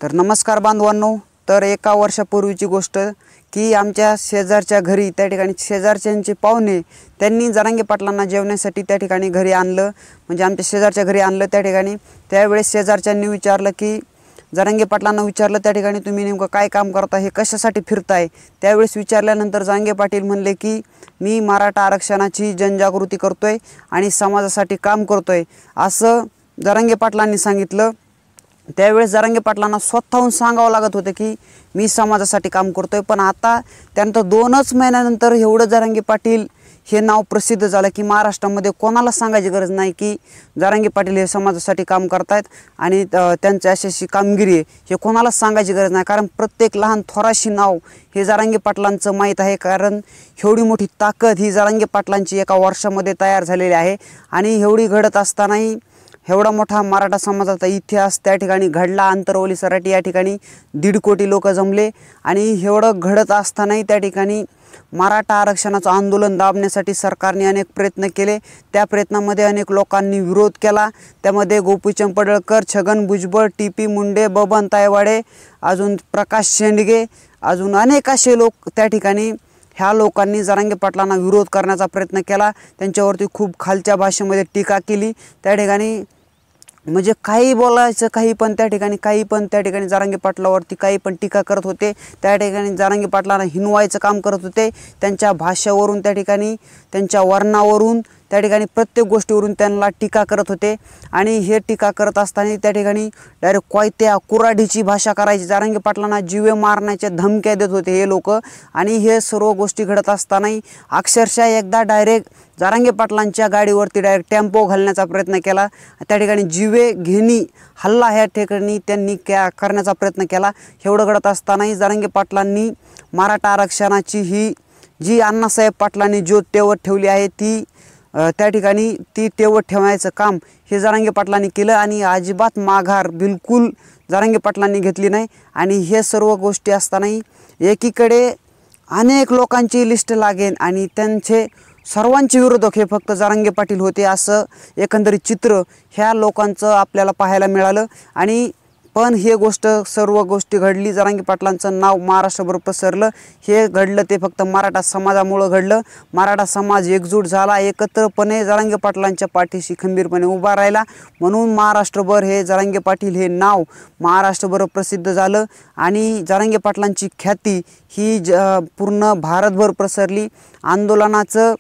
तर नमस्कार बांधवांनो। तर एका वर्षापूर्वीची गोष्ट की आमच्या शेजारच्या घरी त्या ठिकाणी शेजारच्यांचे पाहुणे त्यांनी जरांगे पाटलांना जेवण्यासाठी त्या ठिकाणी घरी आणलं, म्हणजे आमच्या शेजारच्या घरी आणलं। त्या ठिकाणी त्यावेळेस शेजारच्यांनी विचारलं की जरांगे पाटलांना विचारलं त्या ठिकाणी तुम्ही नेमकं काय काम करता, हे कशासाठी फिरताय। त्यावेळेस विचारल्यानंतर जरांगे पाटील म्हणले की मी मराठा आरक्षणाची जनजागृती करतोय आणि समाजासाठी काम करतोय असं जरांगे पाटलांनी सांगितलं। त्यावेळेस जरांगे पाटलांना स्वतःहून सांगावं लागत होतं की मी समाजासाठी काम करतोय, पण आता त्यानंतर 2च महिन्यानंतर एवढं जरांगे पाटील हे नाव प्रसिद्ध झालं की महाराष्ट्रामध्ये कोणाला सांगायची गरज नाही की जरांगे पाटील हे समाजासाठी काम करतायत आणि त्यांची अशी कामगिरी आहे हे कोणालाच सांगायची गरज नाही। कारण प्रत्येक लहान थोराशी नाव हे जरांगे पाटलांचं माहीत आहे, कारण एवढी मोठी ताकद ही जरांगे पाटलांची एका वर्षामध्ये तयार झालेली आहे। आणि एवढी घडत असतानाही एवढा मोठा मराठा समाजाचा इतिहास त्या ठिकाणी घडला। आंतरवली सराटी या ठिकाणी 1.5 कोटी लोक जमले आणि एवढं घडत असतानाही त्या ठिकाणी मराठा आरक्षणाचं आंदोलन दाबण्यासाठी सरकारने अनेक प्रयत्न केले। त्या प्रयत्नामध्ये अनेक लोकांनी विरोध केला। त्यामध्ये गोपीचंद पडळकर, छगन भुजबळ, टी.पी. मुंडे, बबन तायवाडे, अजून प्रकाश शेंडगे, अजून अनेक असे लोक त्या ठिकाणी ह्या लोकांनी जरांगे पाटलांना विरोध करण्याचा प्रयत्न केला। त्यांच्यावरती खूप खालच्या भाषेमध्ये टीका केली। त्या ठिकाणी म्हणजे काही बोलायचं काही पण त्या ठिकाणी जरांगे पाटलावरती काही पण टीका करत होते। त्या ठिकाणी जरांगे पाटलांना हिनवायचं काम करत होते। त्यांच्या भाषेवरून त्या ठिकाणी त्यांच्या वर्णावरून त्या ठिकाणी प्रत्येक गोष्टीवरून त्यांना टीका करत होते। आणि हे टीका करत असताना त्या ठिकाणी डायरेक्ट कोयत्या कुऱ्हाडीची भाषा करायची, जरांगे पाटलांना जीवे मारण्याच्या धमक्या देत होते हे लोक। आणि हे सर्व गोष्टी घडत असतानाही अक्षरशः एकदा डायरेक्ट जरांगे पाटलांच्या गाडीवरती डायरेक्ट टेम्पो घालण्याचा प्रयत्न केला। त्या ठिकाणी जीवे घेणी हल्ला ह्या ठिकाणी त्यांनी करण्याचा प्रयत्न केला। एवढं घडत असतानाही जरांगे पाटलांनी मराठा आरक्षणाची ही जी अण्णासाहेब पाटलांनी ज्योत तेवत ठेवली आहे ती त्या ठिकाणी ती तेवत ठेवायचं काम हे जरांगे पाटलांनी केलं। आणि अजिबात माघार बिलकुल जरांगे पाटलांनी घेतली नाही। आणि हे सर्व गोष्टी असतानाही एकीकडे अनेक लोकांची लिस्ट लागेल आणि त्यांचे सर्वांचे विरोधक हे फक्त जरांगे पाटील होते असं एकंदरीत चित्र ह्या लोकांचं आपल्याला पाहायला मिळालं। आणि पण हे सर्व गोष्टी घडली, जरांगे पाटलांचं नाव महाराष्ट्रभर पसरलं। हे घडलं ते फक्त मराठा समाजामुळं घडलं। मराठा समाज एकजूट झाला, एकत्रपणे जरांगे पाटलांच्या पाठीशी खंबीरपणे उभा राहिला, म्हणून महाराष्ट्रभर हे जरांगे पाटील हे नाव महाराष्ट्रभर प्रसिद्ध झालं। आणि जरांगे पाटलांची ख्याती ही पूर्ण भारतभर प्रसरली। आंदोलनाचं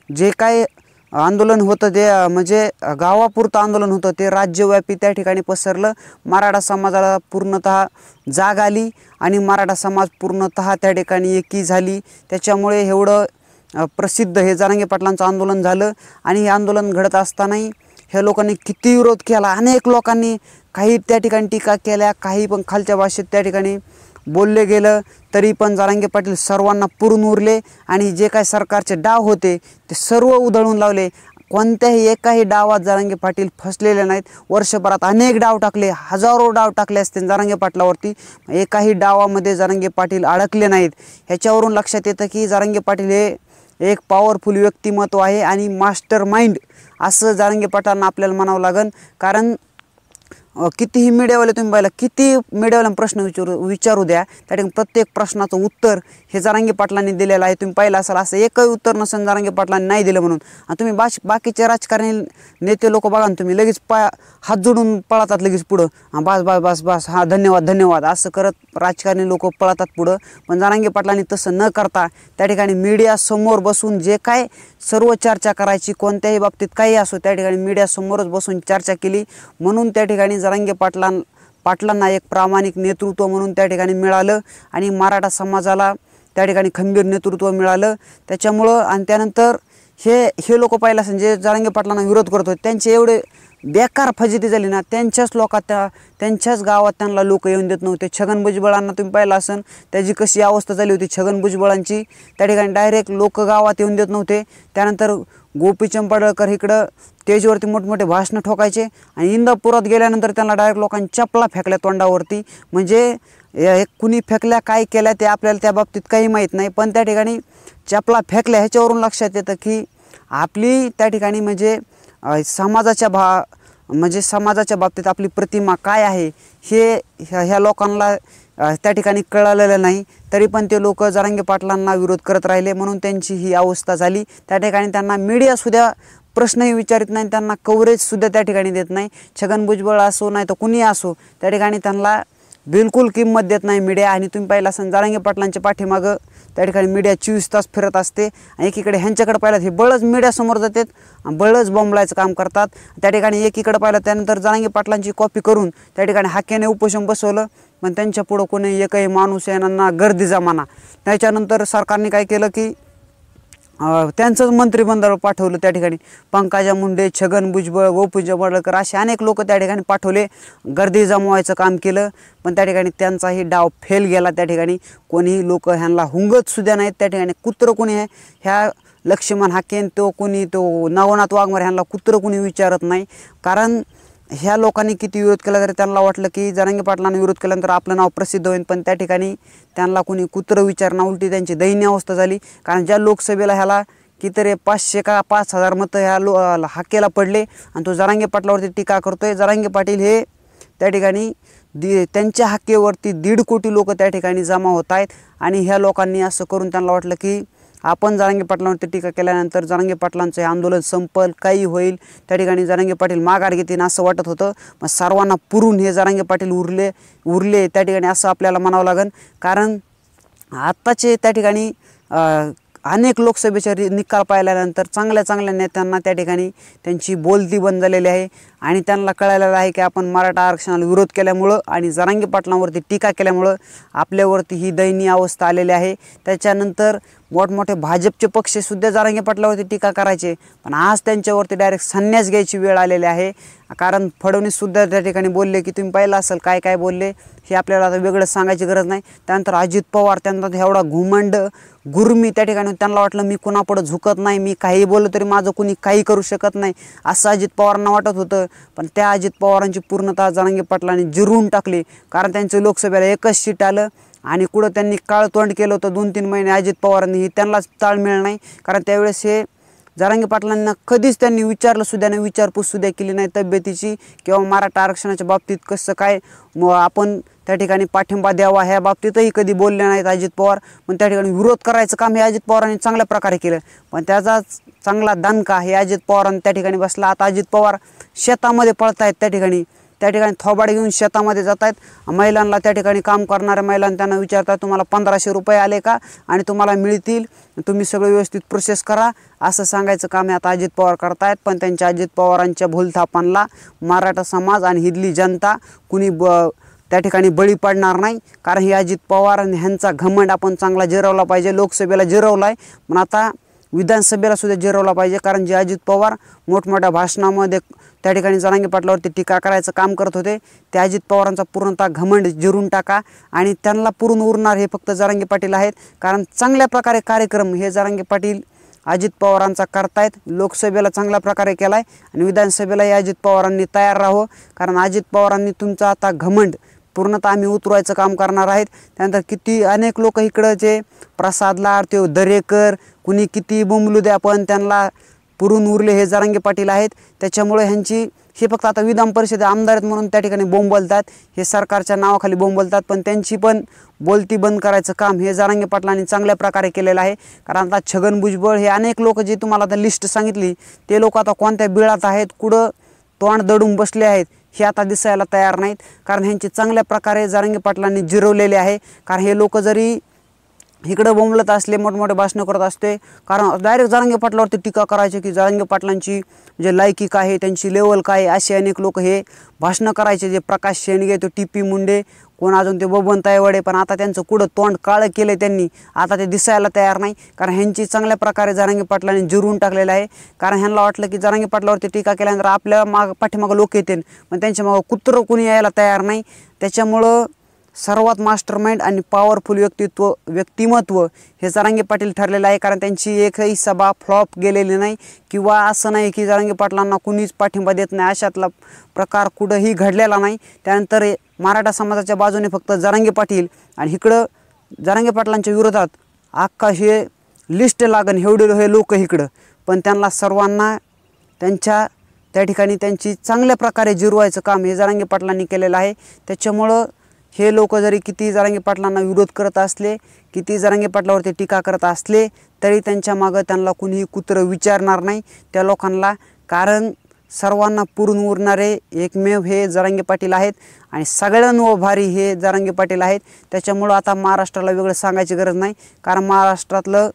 जे काय आंदोलन होतं ते म्हणजे गावापुरतं आंदोलन होतं ते राज्यव्यापी त्या ठिकाणी पसरलं। मराठा समाजाला पूर्णतः जाग आली आणि मराठा समाज पूर्णतः त्या ठिकाणी एकी झाली। त्याच्यामुळे एवढं प्रसिद्ध हे जरांगे पाटलांचं आंदोलन झालं। आणि हे आंदोलन घडत असतानाही हे लोकांनी किती विरोध केला, अनेक लोकांनी काही त्या ठिकाणी टीका केल्या, काही पण खालच्या भाषेत त्या ठिकाणी बोलले गेलं, तरी पण जरांगे पाटील सर्वांना पुरून उरले आणि जे काय सरकारचे डाव होते ते सर्व उधळून लावले। कोणत्याही एकाही डावात जरांगे पाटील फसलेले नाहीत। वर्षभरात अनेक डाव टाकले, हजारो डाव टाकले असतील जरांगे पाटलावरती, एकाही डावामध्ये जरांगे पाटील अडकले नाहीत। ह्याच्यावरून लक्षात येतं की जरांगे पाटील हे एक पॉवरफुल व्यक्तिमत्व आहे आणि मास्टर माइंड असं जरांगे पाटलांना आपल्याला म्हणावं लागेल। कारण कितीही मीडियावाले तुम्ही पाहिला, किती मीडियावाल्यांना प्रश्न विचारू द्या, त्या ठिकाणी प्रत्येक प्रश्नाचं उत्तर हे जरांगे पाटलांनी दिलेलं आहे। तुम्ही पाहिलं असाल असं एकही उत्तर नसेल जरांगे पाटलांनी नाही दिलं म्हणून। आणि तुम्ही बाकीचे राजकारणी नेते लोक बघा ना, तुम्ही लगेच हात जोडून पळतात लगेच पुढं, बस बस बस बस हां धन्यवाद धन्यवाद असं करत राजकारणी लोक पळतात पुढं। पण जरांगे पाटलांनी तसं न करता त्या ठिकाणी मीडियासमोर बसून जे काय सर्व चर्चा करायची, कोणत्याही बाबतीत काही असो त्या ठिकाणी मीडियासमोरच बसून चर्चा केली। म्हणून त्या ठिकाणी जरांगे पाटलांना एक प्रामाणिक नेतृत्व म्हणून त्या ठिकाणी मिळालं आणि मराठा समाजाला त्या ठिकाणी खंबीर नेतृत्व मिळालं। त्याच्यामुळं आणि त्यानंतर हे लोक पाहिलं असेल जे जरांगे पाटलांना विरोध करत होते त्यांचे एवढे बेकार फजिती झाली ना, त्यांच्याच गावात त्यांना लोक येऊन देत नव्हते। छगन भुजबळांना तुम्ही पाहिलं असेल त्याची कशी अवस्था झाली होती छगन भुजबळांची, त्या ठिकाणी डायरेक्ट लोक गावात येऊन देत नव्हते। त्यानंतर गोपीचंद पडळकर इकडं स्टेजवरती मोठमोठे भाषणं ठोकायचे आणि इंदापुरात गेल्यानंतर त्यांना डायरेक्ट लोकांनी चपला फेकल्या तोंडावरती। म्हणजे कुणी फेकल्या काय केल्या ते आपल्याला त्या बाबतीत काही माहीत नाही, पण त्या ठिकाणी चपला फेकल्या ह्याच्यावरून लक्षात येतं की आपली त्या ठिकाणी म्हणजे समाजाच्या बाबतीत आपली प्रतिमा काय आहे हे ह्या लोकांना त्या ठिकाणी कळालेलं नाही, तरी पण ते लोक जरांगे पाटलांना विरोध करत राहिले, म्हणून त्यांची ही अवस्था झाली। त्या ठिकाणी त्यांना मीडियासुद्धा प्रश्नही विचारित नाही, त्यांना कव्हरेजसुद्धा त्या ठिकाणी देत नाही। छगन भुजबळ असो नाही तर कुणी असो, त्या ठिकाणी त्यांना बिलकुल किंमत देत नाही मीडिया। आणि तुम्ही पाहिलं असेल जरांगे पाटलांच्या पाठीमागं त्या ठिकाणी मीडिया 24 तास फिरत असते, आणि एकीकडे ह्यांच्याकडे पाहिलं हे बळच मीडियासमोर जातात, बळच बोंबलायचं काम करतात। त्या ठिकाणी एकीकडे पाहिलं त्यानंतर जरांगे पाटलांची कॉपी करून त्या ठिकाणी हाक्याने उपोषण बसवलं, पण त्यांच्या पुढं कोणी एकही माणूस यांना गर्दी जमाना। त्याच्यानंतर सरकारने काय केलं की त्यांचंच मंत्रिमंडळ पाठवलं, त्या ठिकाणी पंकजा मुंडे, छगन भुजबळ, गोपीचंद पडळकर असे अनेक लोक त्या ठिकाणी पाठवले, गर्दी जमवायचं काम केलं, पण त्या ठिकाणी त्यांचाही डाव फेल गेला। त्या ठिकाणी कोणीही लोक ह्यांना हुंगत सुद्धा नाहीत। त्या ठिकाणी कुत्र कोणी आहे ह्या लक्ष्मण हाकेन तो कोणी तो नवनाथ वाघमारे ह्यांना कुत्र कोणी विचारत नाही, कारण ह्या लोकांनी किती विरोध केला तरी त्यांना वाटलं की जरांगे पाटलांना विरोध केल्यानंतर आपलं नाव प्रसिद्ध होईल, पण त्या ठिकाणी त्यांना कोणी कुत्र विचारणं, उलटी त्यांची दयनीय अवस्था झाली। कारण ज्या लोकसभेला ह्याला कितीतरी 500 का 5000 मतं ह्या हाकेला पडले, आणि तो जरांगे पाटलावरती टीका करतोय। जरांगे पाटील हे त्या ठिकाणी त्यांच्या हक्केवरती 1.5 कोटी लोक त्या ठिकाणी जमा होत आहेत, आणि ह्या लोकांनी असं करून त्यांना वाटलं की आपण जरांगे पाटलांवरती टीका केल्यानंतर जरांगे पाटलांचं हे आंदोलन संपल, काही होईल, त्या ठिकाणी जरांगे पाटील माघार घेतील असं वाटत होतं। मग सर्वांना पुरून हे जरांगे पाटील उरले त्या ठिकाणी असं आपल्याला म्हणावं लागेल, कारण आत्ताचे त्या ठिकाणी अनेक लोकसभेचे निकाल पाहिल्यानंतर चांगल्या नेत्यांना त्या ठिकाणी त्यांची बोलती बंद झालेली आहे, आणि त्यांना कळालेलं आहे की आपण मराठा आरक्षणाला विरोध केल्यामुळं आणि जरांगे पाटलांवरती टीका केल्यामुळं आपल्यावरती ही दयनीय अवस्था आलेली आहे। त्याच्यानंतर मोठमोठे भाजपचे पक्षसुद्धा जरांगे पाटलावरती टीका करायचे, पण आज त्यांच्यावरती डायरेक्ट संन्यास घ्यायची वेळ आलेली आहे। कारण फडणवीससुद्धा त्या ठिकाणी बोलले की तुम्ही पाहिलं असेल काय बोलले, हे आपल्याला आता वेगळं सांगायची गरज नाही। त्यानंतर अजित पवार, त्यांना एवढा घुमंड गुरमी त्या ठिकाणी त्यांना वाटलं मी कुणापुढं झुकत नाही, मी काही बोललो तरी माझं कुणी काही करू शकत नाही असं अजित पवारांना वाटत होतं, पण त्या अजित पवारांची पूर्णतः जरांगे पाटलांनी जिरवून टाकली। कारण त्यांचं लोकसभेला एकच सीट आलं, आणि कुठं त्यांनी काळ तोंड केलं होतं 2-3 महिने अजित पवारांनी, त्यांनाच ताळमेळ नाही। कारण त्यावेळेस हे जरांगे पाटलांना कधीच त्यांनी विचारलं सुद्धा नाही, विचारपूस सुद्धा केली नाही तब्येतीची किंवा मराठा आरक्षणाच्या बाबतीत कसं काय आपण त्या ठिकाणी पाठिंबा द्यावा ह्या बाबतीतही कधी बोलले नाहीत अजित पवार। पण त्या ठिकाणी विरोध करायचं काम हे अजित पवारांनी चांगल्या प्रकारे केलं, पण त्याचा चांगला दणका हे अजित पवारांनी त्या ठिकाणी बसला। आता अजित पवार शेतामध्ये पळतायत, त्या ठिकाणी थोबाड घेऊन शेतामध्ये जात आहेत, महिलांना त्या ठिकाणी काम करणाऱ्या महिलांना त्यांना विचारतात तुम्हाला 1500 रुपये आले का आणि तुम्हाला मिळतील, तुम्ही सगळं व्यवस्थित प्रोसेस करा असं सांगायचं काम आता अजित पवार करतायत। पण त्यांच्या अजित पवारांच्या भूलथापांना मराठा समाज आणि हिदली जनता कुणी त्या ठिकाणी बळी पडणार नाही, कारण हे अजित पवार आणि ह्यांचा घमंड आपण चांगला जिरवला पाहिजे। लोकसभेला जिरवला आहे, पण आता विधानसभेला सुद्धा जिरवला पाहिजे, कारण जे अजित पवार मोठमोठ्या भाषणामध्ये त्या ठिकाणी जरांगे पाटलावरती टीका करायचं काम करत होते, त्या अजित पवारांचा पूर्णतः घमंड जिरून टाका, आणि त्यांना पुरून उरणार हे फक्त जरांगे पाटील आहेत। कारण चांगल्या प्रकारे कार्यक्रम हे जरांगे पाटील अजित पवारांचा करतायत, लोकसभेला चांगल्या प्रकारे केला आहे, आणि विधानसभेलाही अजित पवारांनी तयार राहावं, कारण अजित पवारांनी तुमचा आता घमंड पूर्णतः आम्ही उतरवायचं काम करणार आहेत। त्यानंतर किती अनेक लोक इकडचे प्रसाद लाड, ते दरेकर, कुणी किती बोंबलू द्या, पण त्यांना पुरून उरले हे जरांगे पाटील आहेत। त्याच्यामुळे ह्यांची हे फक्त आता विधान परिषद आमदार आहेत म्हणून त्या ठिकाणी बोंबलतात, हे सरकारच्या नावाखाली बोंबलतात, पण त्यांची पण बोलती बंद करायचं काम हे जरांगे पाटलांनी चांगल्या प्रकारे केलेलं आहे। कारण आता छगन भुजबळ हे अनेक लोक जे तुम्हाला आता लिस्ट सांगितली ते लोक आता कोणत्या बिळात आहेत, कुठं तोंड दडून बसले आहेत हे आता दिसायला तयार नाहीत, कारण ह्यांची चांगल्या प्रकारे जरांगे पाटलांनी जिरवलेले आहे। कारण हे लोक जरी इकडं बोंबलत असले, मोठमोठे भाषणं करत असते, कारण डायरेक्ट जरांगे पाटलावरती टीका करायचे की जरांगे पाटलांची जे लायकी काय आहे, त्यांची लेवल काय आहे, असे अनेक लोक हे भाषणं करायचे। जे प्रकाश शेंडगे, तो टी.पी. मुंडे, कोण अजून ते बबन तायवाडे, पण आता त्यांचं कुठं तोंड काळं केलं त्यांनी, आता ते दिसायला तयार नाही, कारण ह्यांची चांगल्या प्रकारे जरांगे पाटलांनी जिरवून टाकलेलं आहे। कारण ह्यांना वाटलं की जरांगे पाटलावरती टीका केल्यानंतर आपल्या पाठीमागं लोक येतील, पण त्यांच्या मागं कुत्रं कुणी यायला तयार नाही। त्याच्यामुळं सर्वात मास्टरमाइंड आणि पॉवरफुल व्यक्तिमत्व हे जरांगे पाटील ठरलेलं आहे, कारण त्यांची एकही सभा फ्लॉप गेलेली नाही, किंवा असं नाही की जरांगे पाटलांना कुणीच पाठिंबा देत नाही अशातला प्रकार कुठंही घडलेला नाही। त्यानंतर मराठा समाजाच्या बाजूने फक्त जरांगे पाटील, आणि इकडं जरांगे पाटलांच्या विरोधात अख्खा हे लिस्ट लागन एवढे हे लोक इकडं, पण त्यांना सर्वांना त्यांच्या त्या ठिकाणी त्यांची चांगल्या प्रकारे जिरवायचं काम हे जरांगे पाटलांनी केलेलं आहे। त्याच्यामुळं हे लोक जरी किती जरांगे पाटलांना विरोध करत असले, किती जरांगे पाटलावरती टीका करत असले, तरी त्यांच्या मागं त्यांना कुणीही कुत्रं विचारणार नाही त्या लोकांना। कारण सर्वांना पुरून उरणारे एकमेव हे जरांगे पाटील आहेत आणि सगळ्यांवर भारी हे जरांगे पाटील आहेत। त्याच्यामुळं आता महाराष्ट्राला वेगळं सांगायची गरज नाही, कारण महाराष्ट्रातलं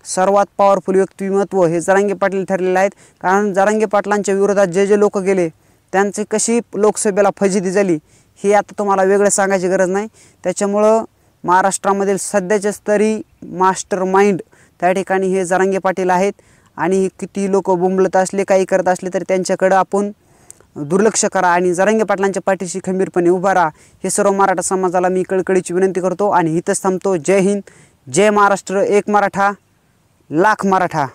सर्वात पॉवरफुल व्यक्तिमत्व हे जरांगे पाटील ठरलेले आहेत। कारण जरांगे पाटलांच्या विरोधात जे लोक गेले त्यांची कशी लोकसभेला फजिती झाली हे आता तुम्हाला वेगळं सांगायची गरज नाही। त्याच्यामुळं महाराष्ट्रामधील सध्याच्या स्तरी मास्टर माइंड त्या ठिकाणी हे जरांगे पाटील आहेत आणि किती लोक बोंबलत असले काही करत असले तरी त्यांच्याकडे आपण दुर्लक्ष करा आणि जरांगे पाटलांच्या पाठीशी खंबीरपणे उभा राहा हे सर्व मराठा समाजाला मी कळकळीची विनंती करतो आणि इथंच थांबतो। जय हिंद, जय महाराष्ट्र, एक मराठा लाख मराठा।